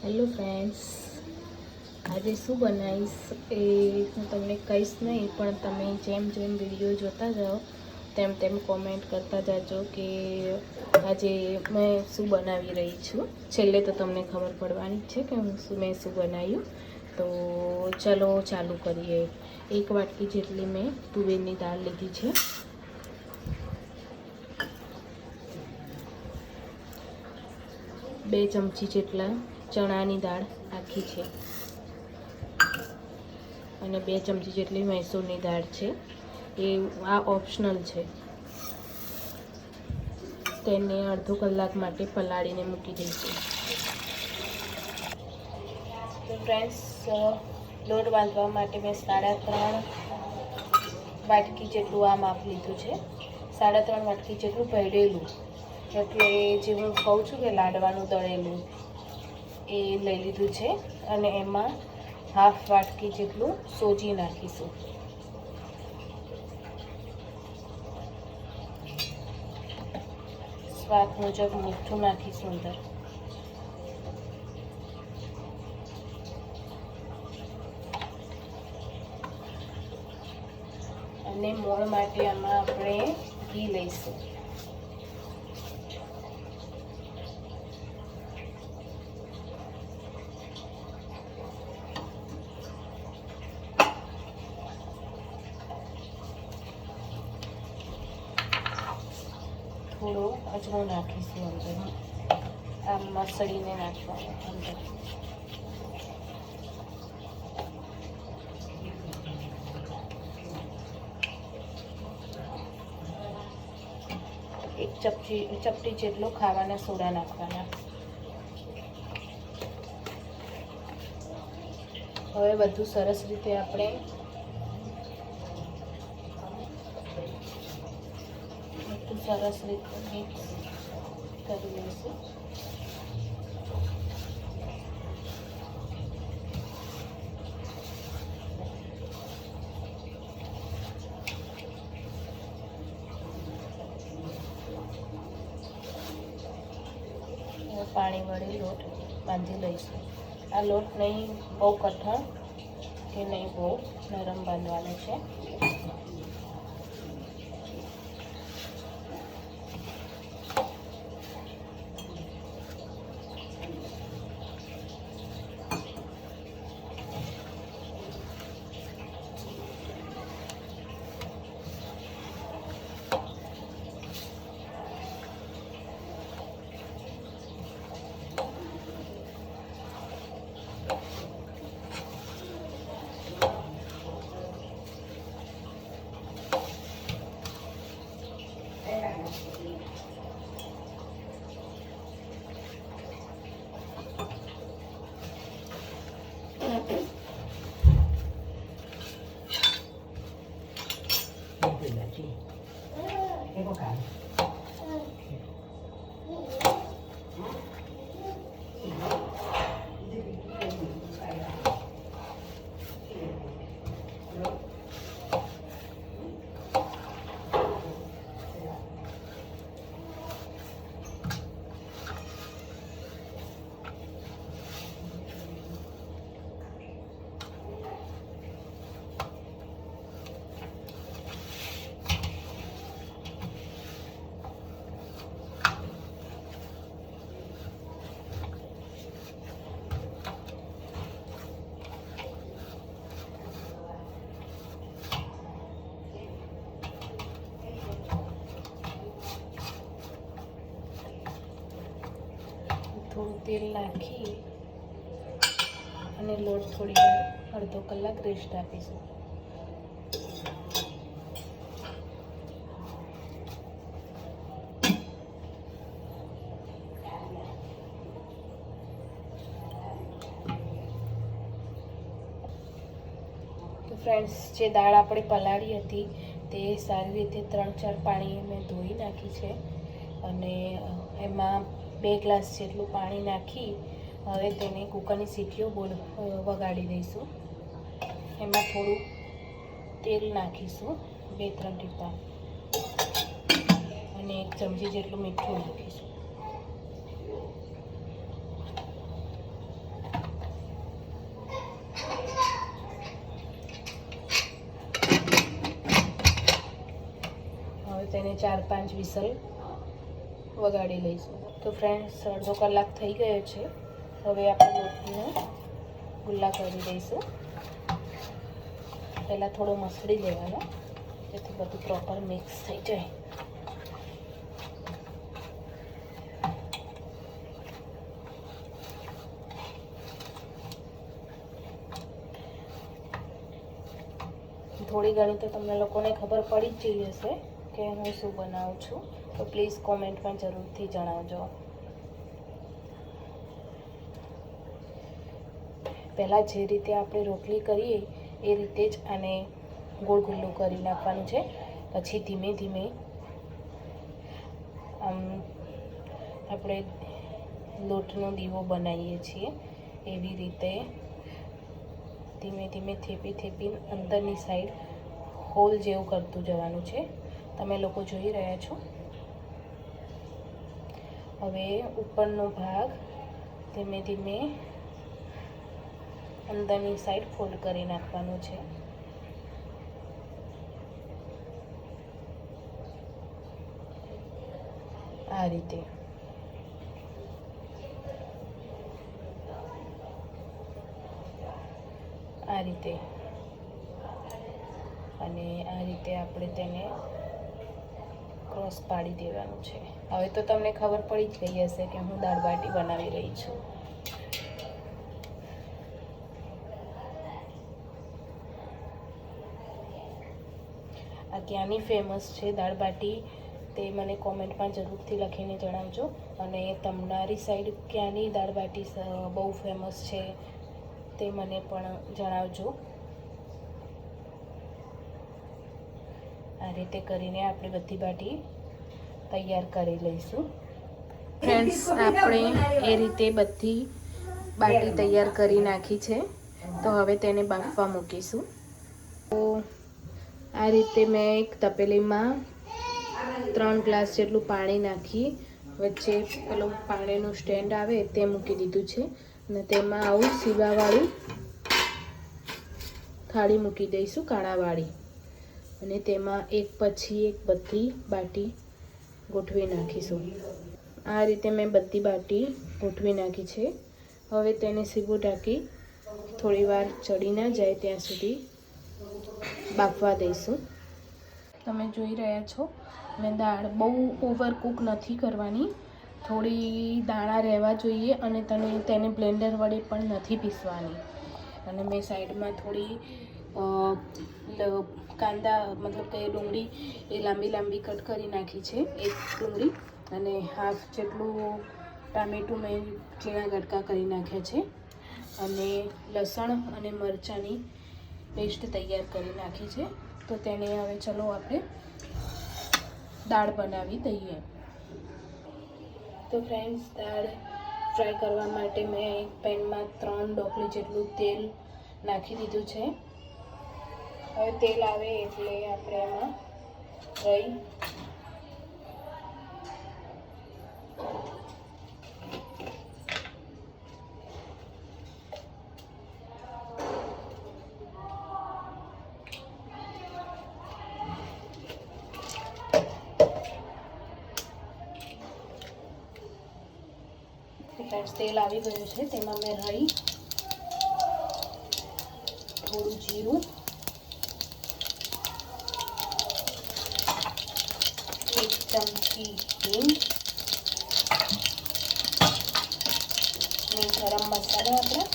Hello friends, આજે શું બનાવીશ એ હું તમને કહીશ નહીં, પણ તમે જેમ જેમ વિડીયો જોતા જાઓ તેમ તેમ કોમેન્ટ કરતા જાજો કે આજે મેં શું બનાવી રહી છું. છેલ્લે તો તમને ખબર પડવાની જ છે કે મેં શું બનાવ્યું. તો ચલો ચાલુ કરીએ. 1 વાટકી જેટલી મેં તુવેરની દાળ લીધી છે. 2 ચમચી જેટલા ચણાની દાળ આખી છે અને 2 ચમચી જેટલી મૈસૂરની દાળ છે. એ આ ઓપ્શનલ છે. તેને અડધો કલાક માટે પલાળીને મૂકી દઈશું. તો ફ્રેન્ડ્સ, લોટ બાંધવા માટે મેં 3.5 વાટકી જેટલું આ માપ લીધું છે. 3.5 વાટકી જેટલું ભરેલું, એટલે જે હું કહું છું કે લાડવાનું દળેલું એ લઈ લીધું છે. અને એમાં 1/2 વાટકી જેટલું સોજી નાખીશું. સ્વાદ મુજબ મીઠું નાખીશું અંદર. અને મોણ માટે આમાં આપણે ઘી લઈશું. થોડો અજમો નાખીશું અંદર. આમ મસળીને નાખવાનો અંદર. એક ચપટી જેટલો ખાવાના સોડા નાખવાના. હવે બધું સરસ રીતે આપણે સરસ રીતે મિક્સ કરી લઈશું. પાણી વડે લોટ બાંધી લઈશું. આ લોટ નહીં બહુ કઠણ કે નહીં બહુ નરમ બાંધવાનો છે. થોડું તેલ નાખી અને લોટ થોડી વાર અડધો કલાક રેસ્ટ આપીશું. તો ફ્રેન્ડ્સ, જે દાળ આપણે પલાળી હતી તે સારી રીતે 3-4 પાણી મેં ધોઈ નાખી છે. અને એમાં 2 ગ્લાસ જેટલું પાણી નાખી હવે તેને કુકરની સીટીઓ વગાડી દઈશું. એમાં થોડું તેલ નાખીશું, 2-3 ટીપા, અને 1 ચમચી જેટલું મીઠું નાખીશું. 4-5 વિસલ વગાડી લઈશું. તો ફ્રેન્ડ્સ, અડધો કલાક થઈ ગયો છે. હવે આપણે લોટને ગુલ્લા કરી દઈશું. પહેલાં થોડો મસળી લેવાનો, જેથી બધું પ્રોપર મિક્સ થઈ જાય. થોડી ઘણી તો તમને લોકોને ખબર પડી જ જઈ હશે કે હું શું બનાવું છું, તો પ્લીઝ કોમેન્ટમાં જરૂરથી જણાવજો. પહેલાં જે રીતે આપણે રોટલી કરીએ એ રીતે જ આને ગોળ ગુલ્લું કરી નાખવાનું છે. પછી ધીમે ધીમે આપણે લોટનો દીવો બનાવીએ છીએ એવી રીતે ધીમે ધીમે થેપી અંદરની સાઈડ હોલ જેવું કરતું જવાનું છે. તમે લોકો જોઈ રહ્યા છો. હવે ઉપરનો ભાગ ધીમે ધીમે અંદરની સાઈડ ફોલ્ડ કરી નાખવાનું છે. આ રીતે. અને આ રીતે આપણે તેને ક્રોસ પાડી દેવાનું છે. હવે તો તમને ખબર પડી જ ગઈ હશે કે હું દાળ બાટી બનાવી રહી છું. આ ક્યાંની ફેમસ છે દાળ બાટી તે મને કોમેન્ટમાં જરૂરથી લખીને જણાવજો. અને તમારી સાઈડ ક્યાંની દાળ બાટી બહુ ફેમસ છે તે મને પણ જણાવજો. આ રીતે કરીને આપણે બધી બાટી તૈયાર કરી લઈશું. ફ્રેન્ડ્સ, આપણે એ રીતે બધી બાટી તૈયાર કરી નાખી છે. તો હવે તેને બાફવા મૂકીશું. તો આ રીતે મેં એક તપેલીમાં 3 ગ્લાસ જેટલું પાણી નાખી વચ્ચે પેલું પાણીનું સ્ટેન્ડ આવે તે મૂકી દીધું છે. અને તેમાં આવું સીવાવાળી થાળી મૂકી દઈશું, કાણાવાળી. અને તેમાં એક પછી એક બધી બાટી ગોઠવી નાખીશું. આ રીતે મેં બધી બાટી ગોઠવી નાખી છે. હવે તેને સીવું ઢાંકી થોડી વાર ચડી ના જાય ત્યાં સુધી બાફવા દઈશું. તમે જોઈ રહ્યા છો, મેં દાળ બહુ ઓવરકુક નથી કરવાની, થોડી દાણા રહેવા જોઈએ. અને તેને બ્લેન્ડર વડે પણ નથી પીસવાની. અને મેં સાઈડમાં થોડી કાંદા મતલબ કે ડુંગળી એ લાંબી કટ કરી નાખી છે, એક ડુંગળી. અને હાફ જેટલું ટામેટું મેં ઝીણા ગટકા કરી નાખ્યા છે. અને લસણ અને મરચાંની પેસ્ટ તૈયાર કરી નાખી છે. તો તેને હવે ચલો આપણે દાળ બનાવી દઈએ. તો ફ્રેન્ડ્સ, દાળ ફ્રાય કરવા માટે મેં એક પેનમાં 3 ડોકલી જેટલું તેલ નાખી દીધું છે. હવે તેલ આવે એટલે આપણે એમાં રાઈ, તેલ આવી ગયું છે. તેમાં મેં રાઈ, થોડું જીરું, એક ચમચી હિંગ અને ગરમ મસાલા આપણા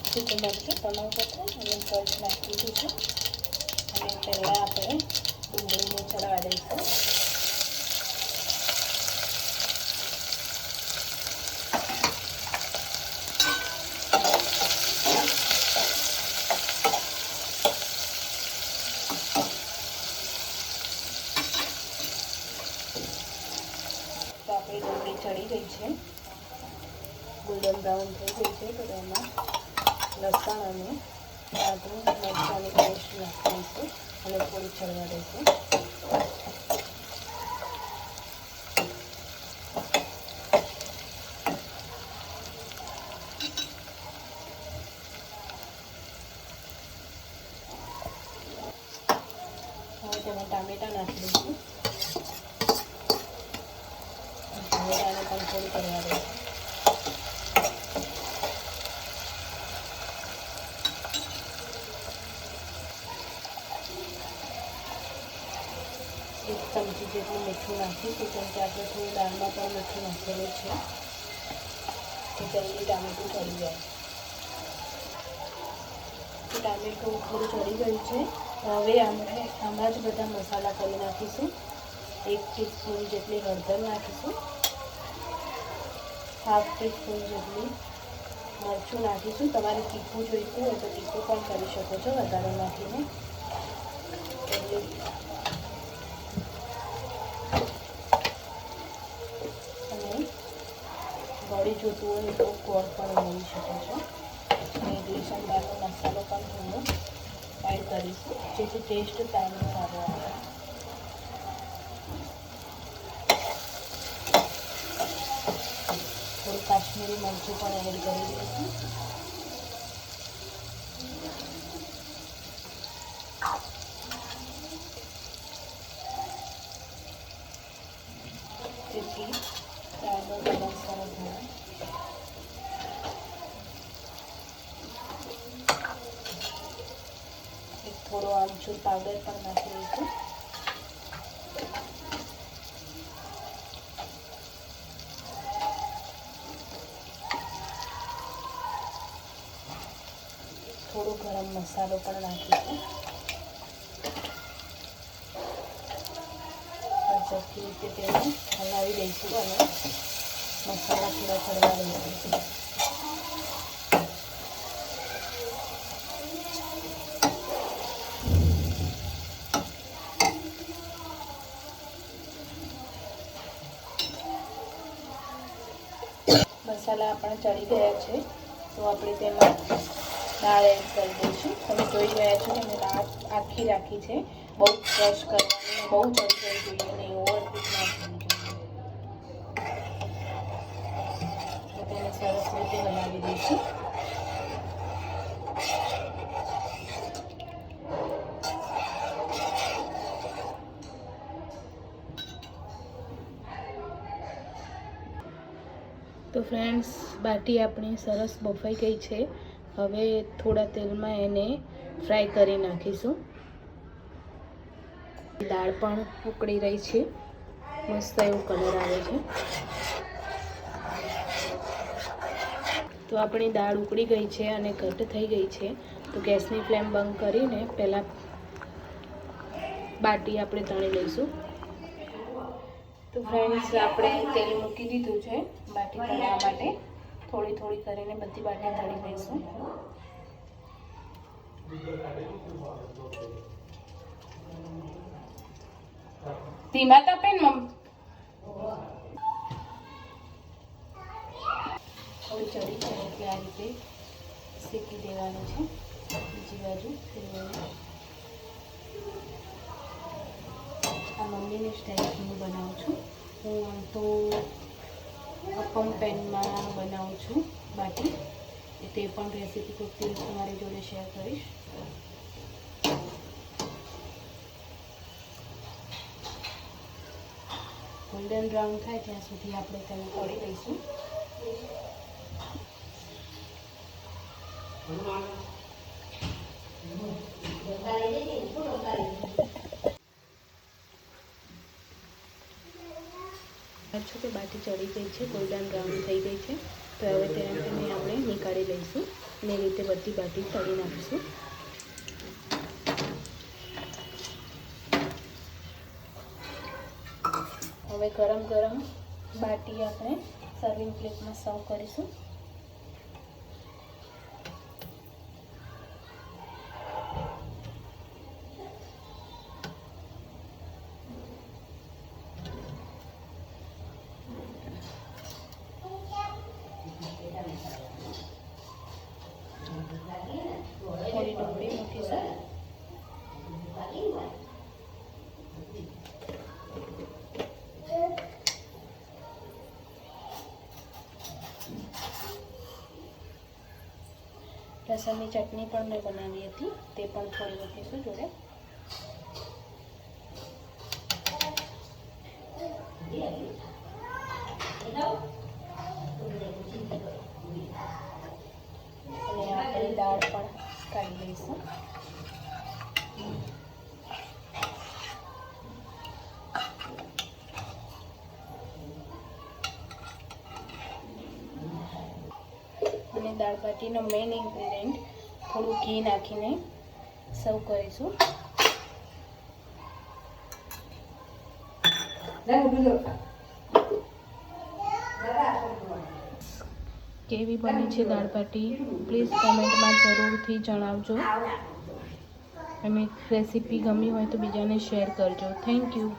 સૂકું મરચું, તમાલપત્ર અને સર્ચ નાખી દીધું છે. અને પહેલાં આપણે ડુંગળીને ચડાવવા દઈશું. ડુંગળી ચડી ગઈ છે, ગોલ્ડન બ્રાઉન થઈ ગઈ છે. તો એમાં લસણ અને આદુ મરચાંની પેસ્ટ નાખીશું અને થોડી ચડવા દઈશું. હવે તેમાં ટામેટાં નાખી દઈશું. પણ થોડું કરવા દઈશું. એક ચમચી જેટલું મીઠું નાખીશું, કેમ કે આપણે થોડું દાળમાં પણ મીઠું નાખેલું છે, કે જલ્દી ટામેટું ચડી જાય. ટામેટું થોડું ચડી ગયું છે. હવે આપણે આમાં જ બધા મસાલા કરી નાખીશું. 1 ટીસ્પૂન જેટલી હળદર નાખીશું, 1/2 ટીસ્પૂન જેટલી મરચું નાખીશું. તમારે તીખું જોઈતું હોય તો તીખું પણ કરી શકો છો વધારે નાખીને. અને ગળી જોતું હોય તો ગોળ પણ ઉમેરી શકો છો. અને ઇડલી સંભારનો મસાલો પણ થોડો એડ કરીશું, જેથી ટેસ્ટ સારો આવે. થોડું કાશ્મીરી મરચું પણ એડ કરી દઈશું. જેથી દાળનો કલર સરસ આવે. થોડો આમચૂર પાવડર પણ નાખી દઈશું. થોડો ગરમ મસાલો પણ નાખીશું. સરખી રીતે તેને હલાવી દઈશું અને મસાલા થોડા ચડવા દઈશું. મસાલા આપણા ચડી ગયા છે, તો આપણે તેમાં દાળ એડ કરી દઈશું. તમે જોઈ રહ્યા છો કે મેં દાળ આખી રાખી છે. બહુ ક્રશ કરવાની, બહુ ચડી જવી જોઈએ નહીં, ઓવરકુક ના થવી જોઈએ. તો તેને સરસ રીતે હલાવી દઈશું. તો ફ્રેન્ડ્સ, બાટી આપણી સરસ બફાઈ ગઈ છે. હવે થોડા તેલમાં એને ફ્રાય કરી નાખીશું. દાળ પણ ઉકળી રહી છે, મસ્ત એવો કલર આવે છે. તો આપણી દાળ ઉકળી ગઈ છે અને ઘટ થઈ ગઈ છે. તો ગેસની ફ્લેમ બંધ કરીને પહેલાં બાટી આપણે તળી લઈશું. તો ફ્રેન્ડ્સ, આપણે તેલ મૂકી દીધું છે બાટી તળવા માટે. થોડી થોડી કરીને બધી બાટી તળી લઈશું. ધીમા તાપે ને મમ્મી. થોડી ચડી છે એટલે આ રીતે શેકી દેવાનું છે. બીજી બાજુ ફેરવવાનું. આ મમ્મીની સ્ટાઈલથી હું બનાવું છું. હું આમ તો અપમ પેનમાં બનાવું છું બાટી. તે પણ રેસીપી કોઈક દિવસ તમારી જોડે શેર કરીશ. ગોલ્ડન બ્રાઉન થાય ત્યાં સુધી આપણે તેને તળી લઈશું. છો કે બાટી ચડી ગઈ છે, ગોલ્ડન બ્રાઉન થઈ ગઈ છે. તો હવે તેને આપણે નીકાળી લઈશું અને એ રીતે બધી બાટી તળી નાખીશું. હવે ગરમ ગરમ બાટી આપણે સર્વિંગ પ્લેટમાં સર્વ કરીશું. થોડી ડુંગળી મૂકીશું. લસણની ચટણી પણ મેં બનાવી હતી, તે પણ થોડી મૂકીશું જોડે. દાળ બાટીનો મેઇન ઇન્ગ્રીડિયન્ટ થોડું ઘી નાખીને સર્વ કરીશું. કેવી બની છે દાળ બાટી પ્લીઝ કોમેન્ટમાં જરૂરથી જણાવજો અને રેસીપી ગમી હોય તો બીજાને શેર કરજો. Thank you.